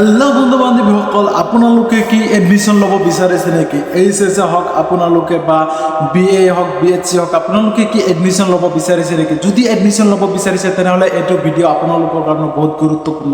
Hello' বন্ধু বান্ধৱীসকল, আপোনালোকে কি এডমিশ্যন ল'ব বিচাৰিছে নেকি? এইচ হওক আপোনালোকে বা BA হওক BSc হওক, আপোনালোকে কি এডমিশ্যন ল'ব বিচাৰিছে নেকি? যদি এডমিশ্যন ল'ব বিচাৰিছে তেনেহ'লে এইটো ভিডিঅ' আপোনালোকৰ কাৰণে বহুত গুৰুত্বপূৰ্ণ।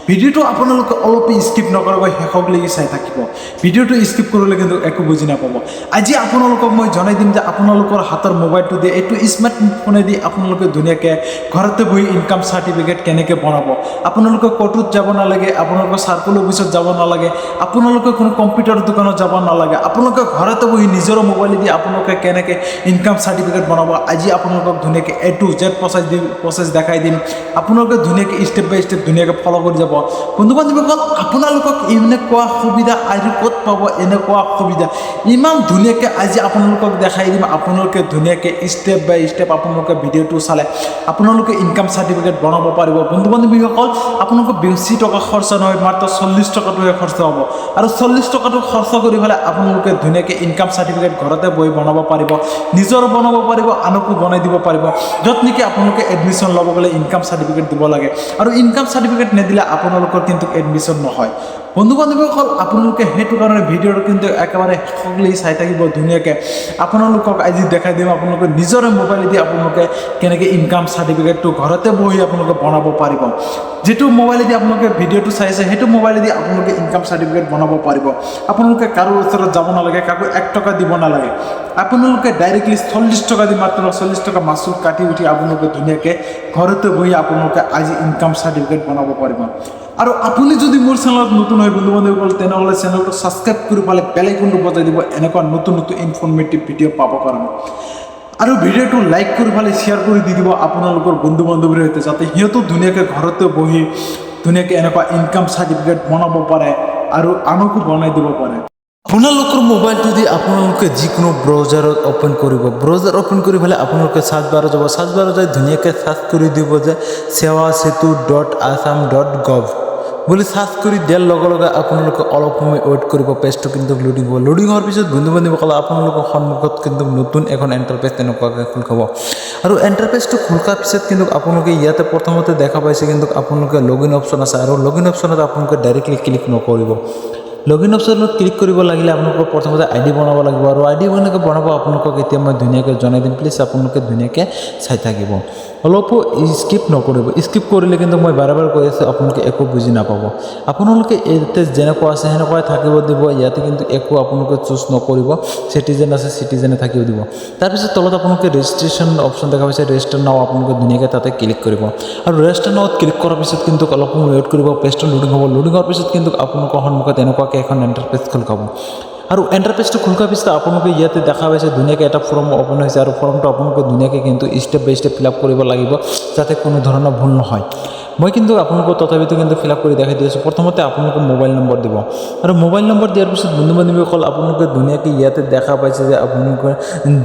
ভিডিঅ'টো আপোনালোকে অলপ স্কিপ নকৰাকৈ শেষলৈকে চাই থাকিব। ভিডিঅ'টো স্কিপ কৰিলে কিন্তু একো বুজি নাপাব। আজি আপোনালোকক মই জনাই দিম যে আপোনালোকৰ হাতৰ মোবাইলটো দিয়ে এইটো স্মাৰ্টফোনেদি আপোনালোকে ধুনীয়াকৈ ঘৰতে বহি ইনকাম চাৰ্টিফিকেট কেনেকৈ বনাব। আপোনালোকে ক'তোত যাব নালাগে, আপোনালোকৰ চাৰ্কল অফিচত যাব নালাগে, আপোনালোকে কোনো কম্পিউটাৰ দোকানত যাব নালাগে, আপোনালোকে ঘৰতে বহি নিজৰ মোবাইলেদি আপোনালোকে কেনেকৈ ইনকাম চাৰ্টিফিকেট বনাব আজি আপোনালোকক ধুনীয়াকৈ A to Z প্ৰচেছ দেখাই দিম। আপোনালোকে ধুনীয়াকৈ ষ্টেপ বাই ষ্টেপ ধুনীয়াকৈ ফ'ল' কৰি যাব। বন্ধু বান্ধৱীসকল, আপোনালোকক এনেকুৱা সুবিধা আজি ক'ত পাব? এনেকুৱা সুবিধা ইমান ধুনীয়াকৈ আজি আপোনালোকক দেখাই দিম। আপোনালোকে ধুনীয়াকৈ ষ্টেপ বাই ষ্টেপ আপোনালোকে ভিডিঅ'টো চালে আপোনালোকে ইনকাম চাৰ্টিফিকেট বনাব পাৰিব। বন্ধু বান্ধৱীসকল, আপোনালোকে বেছি টকা খৰচা নহয়, মাত্ৰ 40 টকাটোহে খৰচা হ'ব। আৰু 40 টকাটো খৰচা কৰি পেলাই আপোনালোকে ধুনীয়াকৈ ইনকাম চাৰ্টিফিকেট ঘৰতে বহি বনাব পাৰিব, নিজৰ বনাব পাৰিব, আনকো বনাই দিব পাৰিব। য'ত নেকি আপোনালোকে এডমিশ্যন ল'ব গ'লে ইনকাম চাৰ্টিফিকেট দিব লাগে, আৰু ইনকাম চাৰ্টিফিকেট নিদিলে আপোনালোকৰ কিন্তু এডমিশ্যন নহয়। বন্ধু বান্ধৱীসকল, আপোনালোকে সেইটো কাৰণে ভিডিঅ'টো কিন্তু একেবাৰে শেষলৈ চাই থাকিব ধুনীয়াকৈ। আপোনালোকক আজি দেখাই দিম আপোনালোকে নিজৰে মোবাইলেদি আপোনালোকে কেনেকৈ ইনকাম চাৰ্টিফিকেটটো ঘৰতে বহি আপোনালোকে বনাব পাৰিব। যিটো মোবাইলেদি আপোনালোকে ভিডিঅ'টো চাইছে সেইটো মোবাইলেদি আপোনালোকে ইনকাম চাৰ্টিফিকেট বনাব পাৰিব। আপোনালোকে কাৰো ওচৰত যাব নালাগে, কাকো 1 টকা দিব নালাগে। আপোনালোকে ডাইৰেক্টলি 40 টকা দি মাত্ৰ 40 টকা মাচুল কাটি উঠি আপোনালোকে ধুনীয়াকৈ ঘৰতে বহি আপোনালোকে আজি ইনকাম চাৰ্টিফিকেট বনাব পাৰিব। আৰু আপুনি যদি মোৰ চেনেলত নতুন হয় বন্ধু বান্ধৱীসকল, তেনেহ'লে চেনেলটো ছাবস্ক্ৰাইব কৰি পেলাই বেল আইকনটো বজাই দিব এনেকুৱা নতুন নতুন ইনফৰ্মেটিভ ভিডিঅ' পাব কাৰণে। আৰু ভিডিঅ'টো লাইক কৰি পেলাই শ্বেয়াৰ কৰি দি দিব আপোনালোকৰ বন্ধু বান্ধৱীৰ সৈতে, যাতে সিহঁতো ধুনীয়াকৈ ঘৰতে বহি ধুনীয়াকৈ এনেকুৱা ইনকাম চাৰ্টিফিকেট বনাব পাৰে আৰু আনকো বনাই দিব পাৰে। আপোনালোকৰ মোবাইলটো দি আপোনালোকে যিকোনো ব্ৰাউজাৰত অ'পেন কৰিব। ব্ৰাউজাৰ অ'পেন কৰি পেলাই আপোনালোকে চাৰ্চ বাৰত যাব। চাৰ্চ বাৰত যাই ধুনীয়াকৈ চাৰ্চ কৰি দিব যে sewasetu.assam.gov বুলি চাৰ্চ কৰি দিয়াৰ লগে লগে আপোনালোকে অলপ সময় ৱেইট কৰিব। পেজটো কিন্তু লোডিং হ'ব। লোডিং হোৱাৰ পিছত বন্ধু বান্ধৱীসকল, আপোনালোকৰ সন্মুখত কিন্তু নতুন এখন এণ্টাৰপেজ তেনেকুৱাকৈ খোল খাব। আৰু এণ্টাৰপেজটো খোল খোৱাৰ পিছত কিন্তু আপোনালোকে ইয়াতে প্ৰথমতে দেখা পাইছে কিন্তু আপোনালোকে লগইন অপশ্যন আছে, আৰু লগইন অপশ্যনত আপোনালোকে ডাইৰেক্টলি ক্লিক নকৰিব। লগইন অপশ্যনত ক্লিক কৰিব লাগিলে আপোনালোকৰ প্ৰথমতে ID বনাব লাগিব, আৰু ID কেনেকৈ বনাব আপোনালোকক এতিয়া মই ধুনীয়াকৈ জনাই দিম। প্লিজ আপোনালোকে ধুনীয়াকৈ চাই থাকিব, অলপো স্কিপ নকৰিব। স্কিপ কৰিলে কিন্তু মই বাৰে বাৰে কৈ আছোঁ আপোনালোকে একো বুজি নাপাব। আপোনালোকে ইয়াতে যেনেকুৱা আছে সেনেকুৱাই থাকিব দিব। ইয়াতে কিন্তু একো আপোনালোকে চুজ নকৰিব। চিটিজেন আছে, চিটিজেনে থাকিব দিব। তাৰপিছত তলত আপোনালোকে ৰেজিষ্ট্ৰেশ্যন অপশ্যন দেখা পাইছে, ৰেজিষ্টাৰ নাও আপোনালোকে ধুনীয়াকৈ তাতে ক্লিক কৰিব। আৰু ৰেজিষ্টাৰ নাওত ক্লিক কৰাৰ পিছত কিন্তু অলপ সময় ৱেইট কৰিব। পেজটো লোডিং হ'ব। লোডিং হোৱাৰ পিছত কিন্তু আপোনালোকৰ সন্মুখত এনেকুৱাকৈ এখন এণ্টাৰপেজ খোল খাব। আৰু এণ্টাৰপেজটো খোল খোৱাৰ পিছত আপোনালোকে ইয়াতে দেখা পাইছে ধুনীয়াকৈ এটা ফৰ্ম অ'পেন হৈছে, আৰু ফৰ্মটো আপোনালোকে ধুনীয়াকৈ কিন্তু ষ্টেপ বাই ষ্টেপ ফিল আপ কৰিব লাগিব, যাতে কোনো ধৰণৰ ভুল নহয়। মই কিন্তু আপোনালোকক তথাপিতো কিন্তু ফিল আপ কৰি দেখাই দি আছোঁ। প্ৰথমতে আপোনালোকে মোবাইল নম্বৰ দিব, আৰু মোবাইল নম্বৰ দিয়াৰ পিছত বন্ধু বান্ধৱীসকল, আপোনালোকে ধুনীয়াকৈ ইয়াতে দেখা পাইছে যে আপোনালোকৰ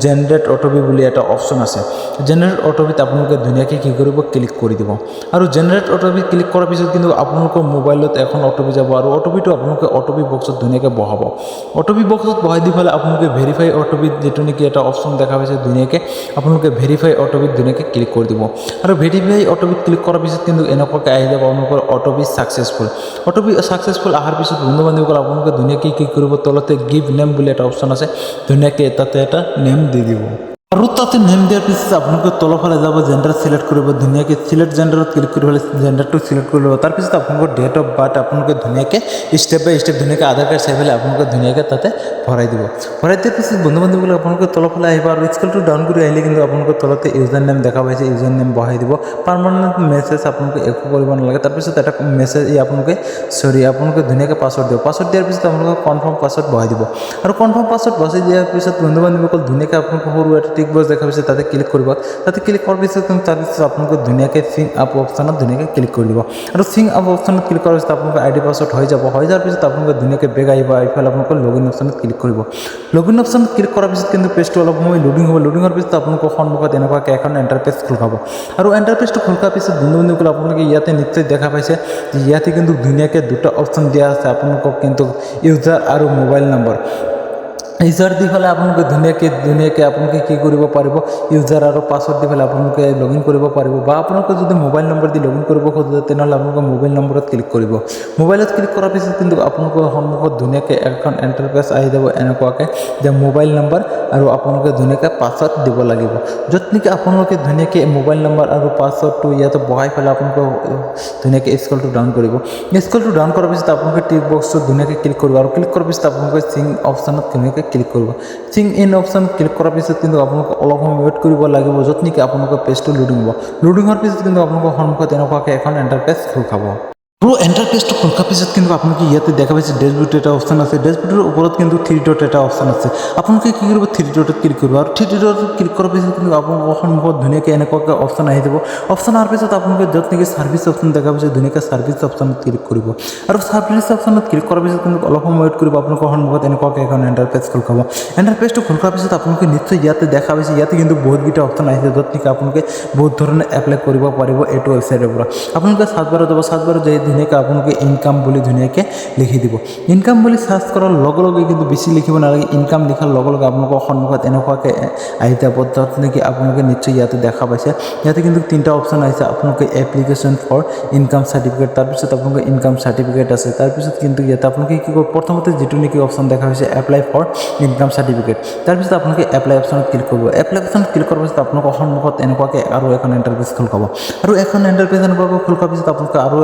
জেনেৰেট অ'টিপি বুলি এটা অপশ্যন আছে। জেনেৰেট অ'টিপিত আপোনালোকে ধুনীয়াকৈ কি কৰিব, ক্লিক কৰি দিব। আৰু জেনেৰেট অ'টিপি ক্লিক কৰাৰ পিছত কিন্তু আপোনালোকৰ মোবাইলত এখন অ'টিপি যাব, আৰু অ'টিপিটো আপোনালোকে অ'টিপি বক্সত ধুনীয়াকৈ বহাব। অ'টিপি বক্সত বহাই দি পেলাই আপোনালোকে ভেৰিফাই অ'টিপিত যিটো নেকি এটা অপশ্যন দেখা পাইছে, ধুনীয়াকৈ আপোনালোকে ভেৰিফাই অ'টিপিত ধুনীয়াকৈ ক্লিক কৰি দিব। আৰু ভেৰিফাই অ'টিপিত ক্লিক কৰাৰ পিছত কিন্তু এনেকুৱাকৈ আহি যাব আপোনালোকৰ অ'টিপি ছাকচেছফুল। অ'টিপি ছাকচেছফুল অহাৰ পিছত বন্ধু বান্ধৱীসকল, আপোনালোকে ধুনীয়াকৈ কি কৰিব, তলতে গিভ নেম বুলি এটা অপশ্যন আছে, ধুনীয়াকৈ তাতে এটা নেম দি দিব। আৰু তাতে নেম দিয়াৰ পিছত আপোনালোকে তলফালে যাব, জেণ্ডাৰ চিলেক্ট কৰিব। ধুনীয়াকৈ চিলেক্ট জেণ্ডাৰত ক্লিক কৰি পেলাই জেণ্ডাৰটো চিলেক্ট কৰি ল'ব। তাৰপিছত আপোনালোকৰ ডেট অফ বাৰ্থ আপোনালোকে ধুনীয়াকৈ ষ্টেপ বাই ষ্টেপ ধুনীয়াকৈ আধাৰ কাৰ্ড চাই পেলাই আপোনালোকে ধুনীয়াকৈ তাতে ভৰাই দিব। ভৰাই দিয়াৰ পিছত বন্ধু বান্ধৱীসকল, আপোনালোকে তলফালে আহিব, আৰু স্কেলটো ডাউন কৰি আহিলে কিন্তু আপোনালোকৰ তলতে ইউজাৰ নেম দেখা পাইছে, ইউজাৰ নেম বহাই দিব। পাৰ্মানেণ্ট মেছেজ আপোনালোকে একো কৰিব নালাগে। তাৰপিছত এটা মেছেজ আপোনালোকে ধুনীয়াকৈ পাছৱৰ্ড দিব। পাছৱৰ্ড দিয়াৰ পিছত আপোনালোকে কনফাৰ্ম পাছৱৰ্ড বহাই দিব। আৰু কনফাৰ্ম পাছৱৰ্ড বহাই দিয়াৰ পিছত বন্ধু বান্ধৱীসকল, ধুনীয়াকৈ আপোনালোকে সৰু এটা টিক বক্স দেখা পাইছে, তাতে ক্লিক কৰিব। তাতে ক্লিক কৰাৰ পিছত তাৰপিছত আপোনালোকে ধুনীয়াকৈ চিং আপ অপশ্যনত ধুনীয়াকৈ ক্লিক কৰি দিব। আৰু চিং আপ অপশ্যনত ক্লিক কৰাৰ পিছত আপোনালোকৰ ID পাছৱৰ্ড হৈ যাব। হৈ যোৱাৰ পিছত আপোনালোকে ধুনীয়াকৈ বেগ আহিব, এইফালে আপোনালোকৰ লগইন অপশ্যনত ক্লিক কৰিব। লগইন অপশ্যনত ক্লিক কৰাৰ পিছত কিন্তু পেজটো অলপ সময় লোডিং হ'ব। লোডিং হোৱাৰ পিছত আপোনালোকৰ সন্মুখত এনেকুৱাকৈ এখন এণ্টাৰপেজ খোল খাব। আৰু এণ্টাৰপেজটো খোল খোৱাৰ পিছত বন্ধু বান্ধৱীসকল, আপোনালোকে ইয়াতে নিশ্চয় দেখা পাইছে যে ইয়াতে কিন্তু ধুনীয়াকৈ দুটা অপশ্যন দিয়া আছে আপোনালোকক, কিন্তু ইউজাৰ আৰু মোবাইল নম্বৰ। ইউজাৰ দি পেলাই আপোনালোকে ধুনীয়াকৈ আপোনালোকে কি কৰিব পাৰিব ইউজাৰ আৰু পাছৱৰ্ড দি পেলাই আপোনালোকে লগ ইন কৰিব পাৰিব বা আপোনালোকে যদি mobile number the log in কৰিব খোজে তেনেহ'লে আপোনালোকে মোবাইল নম্বৰত ক্লিক কৰিব মোবাইলত ক্লিক কৰাৰ পিছত কিন্তু আপোনালোকৰ সন্মুখত ধুনীয়াকৈ এখন ইণ্টাৰফেচ আহি যাব এনেকুৱাকৈ যে মোবাইল নম্বৰ আৰু আপোনালোকে ধুনীয়াকৈ পাছৱৰ্ড দিব লাগিব য'ত নেকি আপোনালোকে ধুনীয়াকৈ মোবাইল নম্বৰ আৰু পাছৱৰ্ডটো ইয়াতে বহাই পেলাই আপোনালোকে ধুনীয়াকৈ স্ক্ৰলটো ডাউন কৰিব স্ক্ৰলটো ডাউন কৰাৰ পিছত আপোনালোকে টিক বক্সটো ধুনীয়াকৈ ক্লিক কৰিব আৰু ক্লিক কৰাৰ পিছত আপোনালোকে চিং অপশ্যনত ধুনীয়াকৈ ক্লিক কৰিব চিং ইন অপশ্যন ক্লিক কৰাৰ পিছত কিন্তু আপোনালোকে অলপ সময় ৱেইট কৰিব লাগিব য'ত নেকি আপোনালোকৰ পেজটো লোডিং হ'ব লোডিং হোৱাৰ পিছত কিন্তু আপোনালোকৰ সন্মুখত এনেকুৱাকৈ এখন ইণ্টাৰফেচ খোল খাব আৰু ইণ্টাৰফেচটো খোল খোৱাৰ পিছত কিন্তু আপোনালোকে ইয়াতে দেখা পাইছে ডেছবৰ্ড এটা অপশ্যন আছে ডেছবৰ্ডৰ ওপৰত কিন্তু 3 ডট এটা অপশ্যন আছে আপোনালোকে কি কৰিব 3 ডটত ক্লিক কৰিব আৰু 3 ডটত ক্লিক কৰাৰ পিছত কিন্তু আপোনালোকৰ সন্মুখত ধুনীয়াকৈ এনেকুৱাকৈ অপশ্যন আহি যাব অপশ্যন অহাৰ পিছত আপোনালোকে য'ত নেকি ছাৰ্ভিচ অপশ্যন দেখা পাইছে ধুনীয়াকৈ ছাৰ্ভিচ অপশ্যনত ক্লিক কৰিব আৰু ছাৰ্ভিচ অপশ্যনত ক্লিক কৰাৰ পিছত কিন্তু অলপ সময় ৱেইট কৰিব আপোনালোকৰ সন্মুখত এনেকুৱাকৈ এখন ইণ্টাৰফেচ খোল খাব ইণ্টাৰফেচটো খোল খোৱাৰ পিছত আপোনালোকে নিশ্চয় ইয়াতে দেখা পাইছে ইয়াতে কিন্তু বহুতকেইটা অপশ্যন আহিছে য'ত নেকি আপোনালোকে বহুত ধৰণে এপ্লাই কৰিব পাৰিব এইটো ৱেবছাইটৰ পৰা আপোনালোকে সাৰ্চবাৰত যাব সাৰ্চবাৰত যাই ধুনীয়াকৈ আপোনালোকে ইনকাম বুলি ধুনীয়াকৈ লিখি দিব ইনকাম বুলি সাৰ্চ কৰাৰ লগে লগে কিন্তু বেছি লিখিব নালাগে ইনকাম লিখাৰ লগে লগে আপোনালোকৰ সন্মুখত এনেকুৱাকৈ আহি যাব য'ত নেকি আপোনালোকে নিশ্চয় ইয়াতে দেখা পাইছে ইয়াতে কিন্তু 3টা অপশ্যন আহিছে আপোনালোকে এপ্লিকেশ্যন ফৰ ইনকাম চাৰ্টিফিকেট তাৰপিছত আপোনালোকৰ ইনকাম চাৰ্টিফিকেট আছে তাৰপিছত কিন্তু ইয়াতে আপোনালোকে কি কৰিব প্ৰথমতে যিটো নেকি অপশ্যন দেখা হৈছে এপ্লাই ফৰ ইনকাম চাৰ্টিফিকেট তাৰপিছত আপোনালোকে এপ্লাই অপশ্যনত ক্লিক কৰিব এপ্লাই অপশ্যনত ক্লিক কৰাৰ পিছত আপোনালোকৰ সন্মুখত এনেকুৱাকৈ আৰু এখন ইণ্টাৰফেচ খোল খাব আৰু এখন ইণ্টাৰফেচ এনেকুৱাকৈ খোল খোৱাৰ পিছত আপোনালোকে আৰু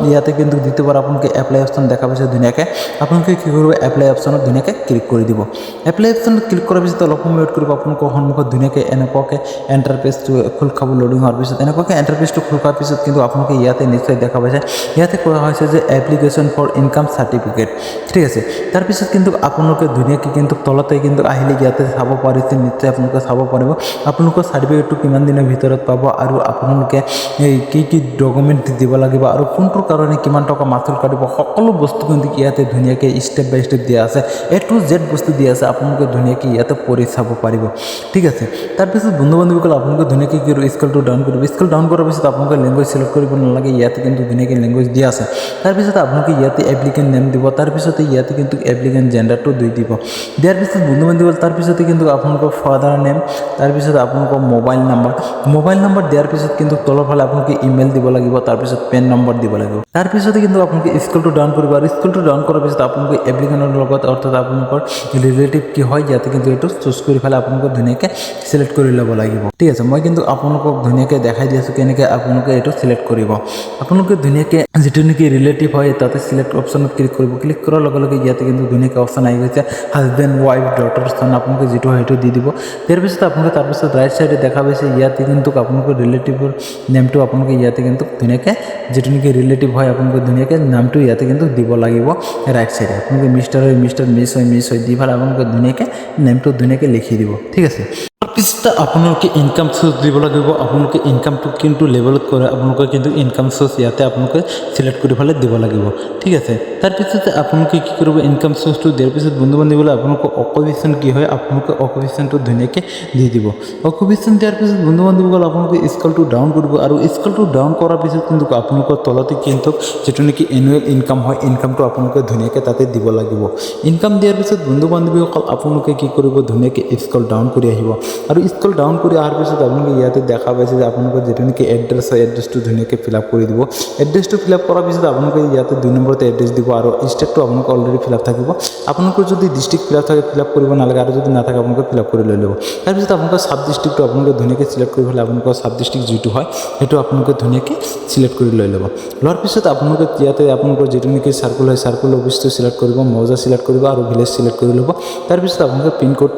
ইয়াতে কিন্তু দ্বিতীয়বাৰ আপোনালোকে এপ্লাই অপশ্যন দেখা পাইছে ধুনীয়াকৈ আপোনালোকে কি কৰিব এপ্লাই অপশ্যনত ধুনীয়াকৈ ক্লিক কৰি দিব এপ্লাই অপশ্যনত ক্লিক কৰাৰ পিছত অলপ সময় ৱেইট কৰিব আপোনালোকৰ সন্মুখত ধুনীয়াকৈ এনেকুৱাকৈ ইণ্টাৰফেচটো খোল খাব লোডিং হোৱাৰ পিছত এনেকুৱাকৈ ইণ্টাৰফেচটো খোল খোৱাৰ পিছত কিন্তু আপোনালোকে ইয়াতে নিশ্চয় দেখা পাইছে ইয়াতে কোৱা হৈছে যে এপ্লিকেশ্যন ফৰ ইনকাম চাৰ্টিফিকেট ঠিক আছে তাৰপিছত কিন্তু আপোনালোকে ধুনীয়াকৈ কিন্তু তলতে কিন্তু আহিলে ইয়াতে চাব পাৰিছে নিশ্চয় আপোনালোকে চাব পাৰিব আপোনালোকৰ চাৰ্টিফিকেটটো কিমান দিনৰ ভিতৰত পাব আৰু আপোনালোকে কি ডকুমেণ্ট দিব লাগিব আৰু কোনটোৰ কাৰণে কিমান টকা মাচুল কাটিব সকলো বস্তু কিন্তু ইয়াতে ধুনীয়াকৈ ষ্টেপ বাই ষ্টেপ দিয়া আছে A to Z বস্তু দিয়া আছে আপোনালোকে ধুনীয়াকৈ ইয়াতে পঢ়ি চাব পাৰিব ঠিক আছে তাৰপিছত বন্ধু বান্ধৱীসকল আপোনালোকে ধুনীয়াকৈ কি স্কেলটো ডাউন কৰিব স্কেল ডাউন কৰাৰ পিছত আপোনালোকে লেংগুৱেজ চিলেক্ট কৰিব নালাগে ইয়াতে কিন্তু ধুনীয়াকৈ লেংগুৱেজ দিয়া আছে তাৰপিছত আপোনালোকে ইয়াতে এপ্লিকেণ্ট নেম দিব তাৰপিছতে ইয়াতে কিন্তু এপ্লিকেণ্ট জেণ্ডাৰটো দিব দিয়াৰ পিছত বন্ধু বান্ধৱীসকল তাৰপিছতে কিন্তু আপোনালোকৰ ফাদাৰ নেম তাৰপিছত আপোনালোকৰ মোবাইল নম্বৰ দিয়াৰ পিছত কিন্তু তলৰ ফালে আপোনালোকে ইমেইল দিব লাগিব তাৰপিছত পেন নম্বৰ দিব লাগিব তাৰপিছতে কিন্তু আপোনালোকে স্কেলটো ডাউন কৰিব আৰু স্কেলটো ডাউন কৰাৰ পিছত আপোনালোকে এপ্লিকেণ্টৰ লগত অৰ্থাৎ আপোনালোকৰ ৰিলেটিভ কি হয় ইয়াতে কিন্তু এইটো চুজ কৰি পেলাই আপোনালোকে ধুনীয়াকৈ চিলেক্ট কৰি ল'ব লাগিব ঠিক আছে মই কিন্তু আপোনালোকক ধুনীয়াকৈ দেখাই দি আছোঁ কেনেকৈ আপোনালোকে এইটো চিলেক্ট কৰিব আপোনালোকে ধুনীয়াকৈ যিটো নেকি ৰিলেটিভ হয় তাতে চিলেক্ট অপশ্যনত ক্লিক কৰিব ক্লিক কৰাৰ লগে লগে ইয়াতে কিন্তু ধুনীয়াকৈ অপশ্যন আহি গৈছে হাজবেণ্ড ৱাইফ ডটাৰ চান আপোনালোকে যিটো হয় সেইটো দি দিব ইয়াৰ পিছত আপোনালোকে তাৰপিছত ৰাইট চাইডে দেখা পাইছে ইয়াতে কিন্তু আপোনালোকৰ ৰিলেটিভৰ নেমটো আপোনালোকে ইয়াতে কিন্তু ধুনীয়াকৈ যিটো নেকি ৰিলেটিভ হয় আপোনালোকে ধুনীয়াকৈ নামটো ইয়াতে কিন্তু দিব লাগিব ৰাইট চাইডে আপোনালোকে মিষ্টাৰ মিছ হয় দি পেলাই আপোনালোকে ধুনীয়াকৈ নেমটো ধুনীয়াকৈ লিখি দিব ঠিক আছে তাৰপিছত আপোনালোকে ইনকাম চ'ৰ্চ দিব লাগিব আপোনালোকে ইনকামটো কিন্তু লেভেলত কৰে আপোনালোকে কিন্তু ইনকাম চ'ৰ্চ ইয়াতে আপোনালোকে চিলেক্ট কৰি পেলাই দিব লাগিব ঠিক আছে তাৰপিছতে আপোনালোকে কি কৰিব ইনকাম চ'ৰ্চটো দিয়াৰ পিছত বন্ধু বান্ধৱীসকলে আপোনালোকৰ অকুপেশ্যন কি হয় আপোনালোকে অকুপেশ্যনটো ধুনীয়াকৈ দি দিব অকুপেশ্যন দিয়াৰ পিছত বন্ধু বান্ধৱীসকল আপোনালোকে স্কেলটো ডাউন কৰিব আৰু স্কেলটো ডাউন কৰাৰ পিছত কিন্তু আপোনালোকৰ তলতে কিন্তু যিটো নেকি এনুৱেল ইনকাম হয় ইনকামটো আপোনালোকে ধুনীয়াকৈ তাতে দিব লাগিব ইনকাম দিয়াৰ পিছত বন্ধু বান্ধৱীসকল আপোনালোকে কি কৰিব ধুনীয়াকৈ স্কেল ডাউন কৰি আহিব আৰু স্কেল ডাউন কৰি অহাৰ পিছত আপোনালোকে ইয়াতে দেখা পাইছে যে আপোনালোকৰ যিটো নেকি এড্ৰেছ হয় এড্ৰেছটো ধুনীয়াকৈ ফিল আপ কৰি দিব এড্ৰেছটো ফিল আপ কৰাৰ পিছত আপোনালোকে ইয়াতে 2 নম্বৰতে এড্ৰেছ দিব আৰু ষ্টেটটো আপোনালোকৰ অলৰেডি ফিল আপ থাকিব আপোনালোকৰ যদি ডিষ্ট্ৰিক্ট ফিল আপ থাকে ফিল আপ কৰিব নালাগে আৰু যদি নাথাকে আপোনালোকে ফিল আপ কৰি লৈ ল'ব তাৰপিছত আপোনালোকৰ চাব ডিষ্ট্ৰিক্টটো আপোনালোকে ধুনীয়াকৈ চিলেক্ট কৰি পেলাই আপোনালোকৰ চাব ডিষ্ট্ৰিক্ট যিটো হয় সেইটো আপোনালোকে ধুনীয়াকৈ চিলেক্ট কৰি লৈ ল'ব লোৱাৰ পিছত আপোনালোকে ইয়াতে আপোনালোকৰ যিটো নেকি চাৰ্কুল হয় চাৰ্কুল অফিচটো চিলেক্ট কৰিব মৌজা চিলেক্ট কৰিব আৰু ভিলেজ চিলেক্ট কৰি ল'ব তাৰপিছত আপোনালোকে পিনক'ড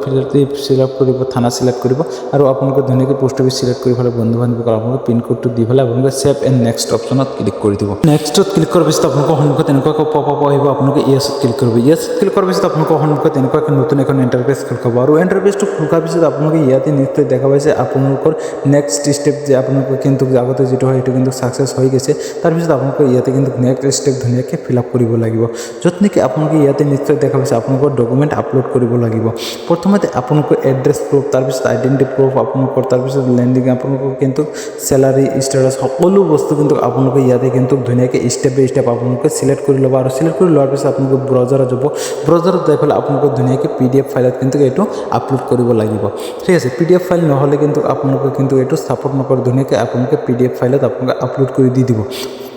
চিলেক্ট কৰিব থানা চিলেক্ট কৰিব আৰু আপোনালোকে ধুনীয়াকৈ পোষ্ট অফিচ চিলেক্ট কৰি পেলাই বন্ধু বান্ধৱীসকল আপোনালোকে পিনক'ডটো দি পেলাই আপোনালোকে ছেভ এণ্ড নেক্সট অপশ্যনত ক্লিক কৰি দিব নেক্সটত ক্লিক কৰাৰ পিছত আপোনালোকৰ সন্মুখত এনেকুৱাকৈ পপ আপ আহিব আপোনালোকে ইয়েছত ক্লিক কৰিব ইয়েছত ক্লিক কৰাৰ পিছত আপোনালোকৰ সন্মুখত এনেকুৱাকৈ নতুন এখন ইণ্টাৰফেচ খোল খাব আৰু ইণ্টাৰফেচটো খোল খোৱাৰ পিছত আপোনালোকে ইয়াতে নিশ্চয় দেখা পাইছে আপোনালোকৰ নেক্সট ষ্টেপ যে আপোনালোকে কিন্তু আগতে যিটো হয় সেইটো কিন্তু ছাকচেছ হৈ গৈছে তাৰপিছত আপোনালোকে ইয়াতে কিন্তু নেক্সট ষ্টেপ ধুনীয়াকৈ ফিল আপ কৰিব লাগিব য'ত নেকি আপোনালোকে ইয়াতে নিশ্চয় দেখা পাইছে আপোনালোকৰ ডকুমেণ্ট আপলোড কৰিব লাগিব প্ৰথমতে আপোনালোকৰ এড্ৰেছ প্ৰুফ তাৰপিছত আইডেণ্টি প্ৰুফ আপোনালোকৰ তাৰপিছত লেণ্ডিং আপোনালোকৰ কিন্তু চেলাৰী ষ্টেটাছ সকলো বস্তু কিন্তু আপোনালোকে ইয়াতে কিন্তু ধুনীয়াকৈ ষ্টেপ বাই ষ্টেপ আপোনালোকে চিলেক্ট কৰি ল'ব আৰু সিলেক্ট কৰি লোৱাৰ পিছত আপোনালোকে ব্ৰাউজাৰত যাব ব্ৰাউজাৰত যাই পেলাই আপোনালোকে ধুনীয়াকৈ PDF ফাইলত কিন্তু এইটো আপলোড কৰিব লাগিব ঠিক আছে PDF ফাইল নহ'লে কিন্তু আপোনালোকে কিন্তু এইটো ছাপোৰ্ট নকৰে ধুনীয়াকৈ আপোনালোকে PDF ফাইলত আপোনালোকে আপলোড কৰি দি দিব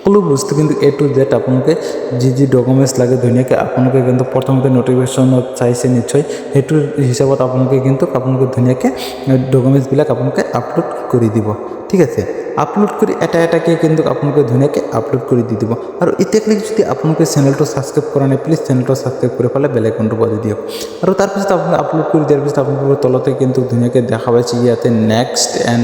সকলো বস্তু কিন্তু A to Z আপোনালোকে যি ডকুমেণ্টছ লাগে ধুনীয়াকৈ আপোনালোকে কিন্তু প্ৰথমতে নটিফিকেশ্যনত চাইছে নিশ্চয় সেইটো হিচাপত আপোনালোকে কিন্তু আপোনালোকে ধুনীয়াকৈ ডকুমেণ্টছবিলাক আপোনালোকে আপলোড কৰি দিব ঠিক আছে আপলোড কৰি এটাকৈ কিন্তু আপোনালোকে ধুনীয়াকৈ আপলোড কৰি দি দিব আৰু এতিয়ালৈকে যদি আপোনালোকে চেনেলটো ছাবস্ক্ৰাইব কৰা নাই প্লিজ চেনেলটো ছাবস্ক্ৰাইব কৰি পেলাই বেল আইকনটো বজাই দিয়ক আৰু তাৰপিছত আপোনালোকে আপলোড কৰি দিয়াৰ পিছত আপোনালোকৰ তলতে কিন্তু ধুনীয়াকৈ দেখা পাইছে ইয়াতে next and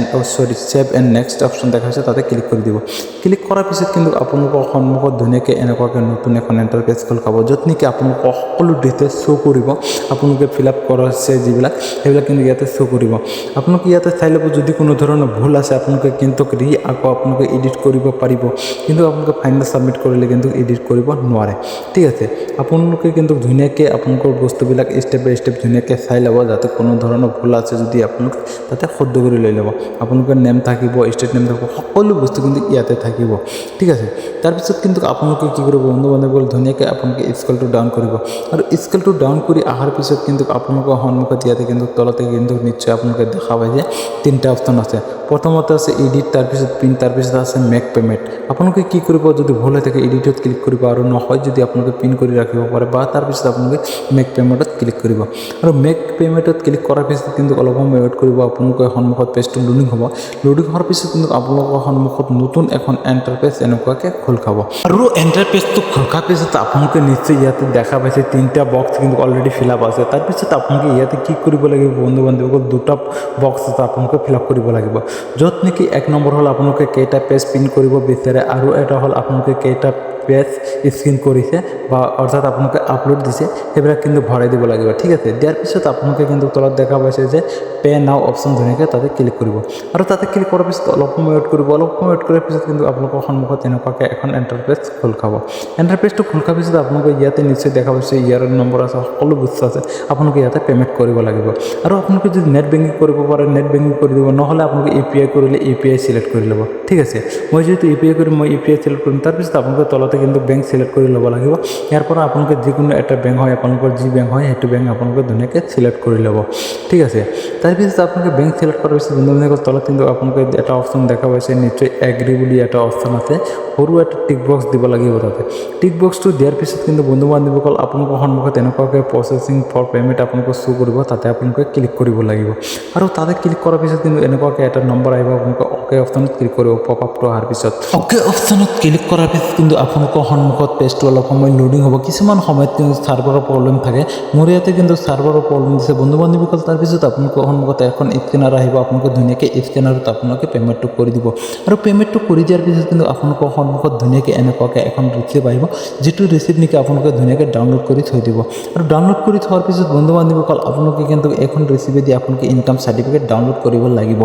save and next option দেখা পাইছে তাতে ক্লিক কৰি দিব ক্লিক কৰাৰ পিছত কিন্তু আপোনালোকৰ সন্মুখত ধুনীয়াকৈ এনেকুৱাকৈ নতুন এখন ইণ্টাৰফেচ খোল য'ত নেকি আপোনালোকৰ সকলো ডিটেইলছ শ্ব' কৰিব আপোনালোকে ফিল আপ কৰাইছে যিবিলাক সেইবিলাক কিন্তু ইয়াতে শ্ব' কৰিব আপোনালোকে ইয়াতে চাই ল'ব যদি কোনো ধৰণৰ ভুল আছে আপোনালোকে কিন্তু আকৌ আপোনালোকে এডিট কৰিব পাৰিব কিন্তু আপোনালোকে ফাইনেল ছাবমিট কৰিলে কিন্তু এডিট কৰিব নোৱাৰে ঠিক আছে আপোনালোকে কিন্তু ধুনীয়াকৈ আপোনালোকৰ বস্তুবিলাক ষ্টেপ বাই ষ্টেপ ধুনীয়াকৈ চাই ল'ব যাতে কোনো ধৰণৰ ভুল আছে যদি আপোনালোকে তাতে শুদ্ধ কৰি লৈ ল'ব আপোনালোকৰ নেম থাকিব ষ্টেট নেম থাকিব সকলো বস্তু কিন্তু ইয়াতে থাকিব ঠিক আছে তাৰপিছত কিন্তু আপোনালোকে কি কৰিব বন্ধু বান্ধৱীসকল ধুনীয়াকৈ আপোনালোকে স্কেলটো ডাউন কৰিব আৰু স্কেলটো ডাউন কৰি অহাৰ পিছত কিন্তু আপোনালোকৰ সন্মুখত ইয়াতে কিন্তু তলতে কিন্তু নিশ্চয় আপোনালোকে দেখা পায় যে তিনিটা অপশ্যন আছে প্ৰথমতে আছে এডিট তাৰপিছত পিন তাৰপিছত আছে মেক পেমেণ্ট আপোনালোকে কি কৰিব যদি ভুল হৈ থাকে এডিটত ক্লিক কৰিব আৰু নহয় যদি আপোনালোকে পিন কৰি ৰাখিব পাৰে বা তাৰপিছত আপোনালোকে মেক পেমেণ্টত ক্লিক কৰিব আৰু মেক পেমেণ্টত ক্লিক কৰাৰ পিছত কিন্তু অলপ সময় ৱেইট কৰিব আপোনালোকৰ সন্মুখত পেজটো লোডিং হ'ব লোডিং হোৱাৰ পিছত কিন্তু আপোনালোকৰ সন্মুখত নতুন এখন ইণ্টাৰফেচ এনেকুৱাকৈ খোল খাব আৰু ইণ্টাৰফেচটো খোল খোৱাৰ পিছত আপোনালোকে নিশ্চয় ইয়াতে দেখা পাইছে তিনিটা বক্স কিন্তু অলৰেডি ফিল আপ আছে তাৰপিছত আপোনালোকে ইয়াতে কি কৰিব লাগিব বন্ধু বান্ধৱীসকল দুটা বক্স আছে আপোনালোকে ফিল আপ কৰিব লাগিব য'ত নেকি এক নম্বৰ হ'ল আপোনালোকে কেইটা পেজ প্ৰিণ্ট কৰিব বিচাৰে আৰু এটা হ'ল আপোনালোকে কেইটা পেজ স্ক্ৰীন কৰিছে বা অৰ্থাৎ আপোনালোকে আপলোড দিছে সেইবিলাক কিন্তু ভৰাই দিব লাগিব ঠিক আছে দিয়াৰ পিছত আপোনালোকে কিন্তু তলত দেখা পাইছে যে পে নাও অপশ্যন ধুনীয়াকৈ তাতে ক্লিক কৰিব আৰু তাতে ক্লিক কৰাৰ পিছত অলপ সময় ৱেইট কৰিব অলপ সময় ৱেইট কৰাৰ পিছত কিন্তু আপোনালোকৰ সন্মুখত এনেকুৱাকৈ এখন ইণ্টাৰফেচ খোল খাব ইণ্টাৰফেচটো খোল খোৱাৰ পিছত আপোনালোকে ইয়াতে নিশ্চয় দেখা পাইছে ইয়াৰ নম্বৰ আছে সকলো বস্তু আছে আপোনালোকে ইয়াতে পে'মেণ্ট কৰিব লাগিব আৰু আপোনালোকে যদি নেট বেংকিং কৰিব পাৰে নেট বেংকিং কৰি দিব নহ'লে আপোনালোকে API কৰিলে API চিলেক্ট কৰি ল'ব ঠিক আছে মই যিহেতু API কৰিম মই API চিলেক্ট কৰিম তাৰপিছত আপোনালোকে তলতে কিন্তু বেংক চিলেক্ট কৰি ল'ব লাগিব ইয়াৰ পৰা আপোনালোকে যিকোনো এটা বেংক হয় আপোনালোকৰ যি বেংক হয় সেইটো বেংক আপোনালোকে ধুনীয়াকৈ চিলেক্ট কৰি ল'ব ঠিক আছে তাৰপিছত আপোনালোকে বেংক চিলেক্ট কৰাৰ পিছত বন্ধু বান্ধৱীসকল তলত কিন্তু আপোনালোকে এটা অপশ্যন দেখা পাইছে নিশ্চয় এগ্ৰি বুলি এটা অপশ্যন আছে সৰু এটা টিক বক্স দিব লাগিব তাতে টিক বক্সটো দিয়াৰ পিছত কিন্তু বন্ধু বান্ধৱীসকল আপোনালোকৰ সন্মুখত এনেকুৱাকৈ প্ৰচেছিং ফৰ পে'মেণ্ট আপোনালোকে শ্ব' কৰিব তাতে আপোনালোকে ক্লিক কৰিব লাগিব আৰু তাতে ক্লিক কৰাৰ পিছত কিন্তু এনেকুৱাকৈ এটা নম্বৰ আহিব আপোনালোকে অ'কে অপশ্যনত ক্লিক কৰিব পপ আপটো অহাৰ পিছত অ'কে অপশ্যনত ক্লিক কৰাৰ পিছত কিন্তু আপোনালোকৰ সন্মুখত পেজটো অলপ সময় লোডিং হ'ব কিছুমান সময়ত কিন্তু ছাৰ্ভাৰৰ প্ৰব্লেম থাকে মোৰ ইয়াতে কিন্তু ছাৰ্ভাৰৰ প্ৰব্লেম দিছে বন্ধু বান্ধৱীসকল তাৰপিছত আপোনালোকৰ সন্মুখত এখন স্কেনাৰ আহিব আপোনালোকে ধুনীয়াকৈ স্কেনাৰত আপোনালোকে পে'মেণ্টটো কৰি দিব আৰু পে'মেণ্টটো কৰি দিয়াৰ পিছত কিন্তু আপোনালোকৰ সন্মুখত ধুনীয়াকৈ এনেকুৱাকৈ এখন ৰিচিপ্ট আহিব যিটো ৰিচিপ্ট নেকি আপোনালোকে ধুনীয়াকৈ ডাউনলোড কৰি থৈ দিব আৰু ডাউনলোড কৰি থোৱাৰ পিছত বন্ধু বান্ধৱীসকল আপোনালোকে কিন্তু এখন ৰিচিপ্টেদি আপোনালোকে ইনকাম চাৰ্টিফিকেট ডাউনলোড কৰিব লাগিব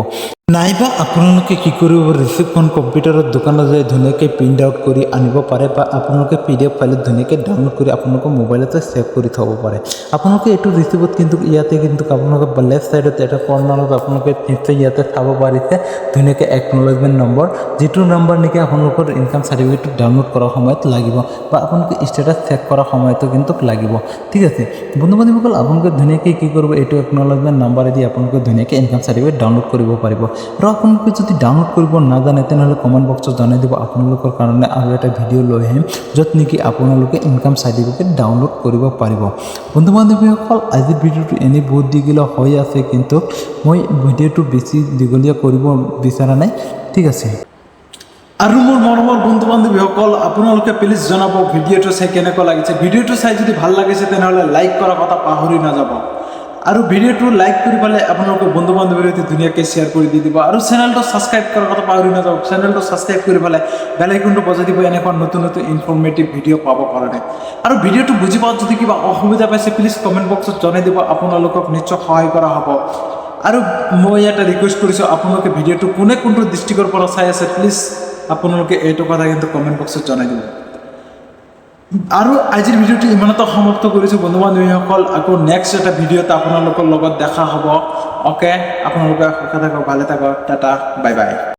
নাইবা আপোনালোকে কি কৰিব ৰিচিপ্টখন কম্পিউটাৰৰ দোকানত যাই ধুনীয়াকৈ প্ৰিণ্ট আউট কৰি আনিব পাৰে বা আপোনালোকে PDF ফাইলত ধুনীয়াকৈ ডাউনলোড কৰি আপোনালোকৰ মোবাইলতে ছেভ কৰি থ'ব পাৰে আপোনালোকে এইটো ৰিচিপ্টত কিন্তু ইয়াতে কিন্তু আপোনালোকে লেফ্ট ছাইডত এটা কৰ্নাৰত আপোনালোকে নিশ্চয় ইয়াতে চাব পাৰিছে ধুনীয়াকৈ একনলেজমেণ্ট নম্বৰ যিটো নম্বৰ নেকি আপোনালোকৰ ইনকাম চাৰ্টিফিকেটটো ডাউনলোড কৰাৰ সময়ত লাগিব বা আপোনালোকে ষ্টেটাছ চেক কৰাৰ সময়তো কিন্তু লাগিব ঠিক আছে বন্ধু বান্ধৱীসকল আপোনালোকে ধুনীয়াকৈ কি কৰিব এইটো একনলেজমেণ্ট নম্বৰেদি আপোনালোকে ধুনীয়াকৈ ইনকাম চাৰ্টিফিকেট ডাউনলোড কৰিব পাৰিব আৰু আপোনালোকে যদি ডাউনলোড কৰিব নাজানে তেনেহ'লে কমেণ্ট বক্সত জনাই দিব আপোনালোকৰ কাৰণে আৰু এটা ভিডিঅ' লৈ আহিম য'ত নেকি আপোনালোকে ইনকাম চাৰ্টিফিকেট ডাউনলোড কৰিব পাৰিব বন্ধু বান্ধৱীসকল আজিৰ ভিডিঅ'টো এনেই বহুত দীঘলীয়া হৈ আছে কিন্তু মই ভিডিঅ'টো বেছি দীঘলীয়া কৰিব বিচৰা নাই ঠিক আছে আৰু মোৰ মৰমৰ বন্ধু বান্ধৱীসকল আপোনালোকে প্লিজ জনাব ভিডিঅ'টো চাই কেনেকুৱা লাগিছে ভিডিঅ'টো চাই যদি ভাল লাগিছে তেনেহ'লে লাইক কৰাৰ কথা পাহৰি নাযাব আৰু ভিডিঅ'টো লাইক কৰি পেলাই আপোনালোকে বন্ধু বান্ধৱীৰ সৈতে ধুনীয়াকৈ শ্বেয়াৰ কৰি দি দিব আৰু চেনেলটো ছাবস্ক্ৰাইব কৰাৰ কথা পাহৰি নাযাওক চেনেলটো ছাবস্ক্ৰাইব কৰি পেলাই বেল আইকনটো বজাই দিব এনেকুৱা নতুন নতুন ইনফৰ্মেটিভ ভিডিঅ' পাব কাৰণে আৰু ভিডিঅ'টো বুজি পোৱাত যদি কিবা অসুবিধা পাইছে প্লিজ কমেণ্ট বক্সত জনাই দিব আপোনালোকক নিশ্চয় সহায় কৰা হ'ব আৰু মই এটা ৰিকুৱেষ্ট কৰিছোঁ আপোনালোকে ভিডিঅ'টো কোনটো ডিষ্ট্ৰিক্টৰ পৰা চাই আছে প্লিজ আপোনালোকে এইটো কথা কিন্তু কমেণ্ট বক্সত জনাই দিব আৰু আজিৰ ভিডিঅ'টো ইমানতে সমাপ্ত কৰিছোঁ বন্ধু বান্ধৱীসকল আকৌ নেক্সট এটা ভিডিঅ'ত আপোনালোকৰ লগত দেখা হ'ব অ'কে আপোনালোকে সুখে থাকক ভালে থাকক টাটা বাই বাই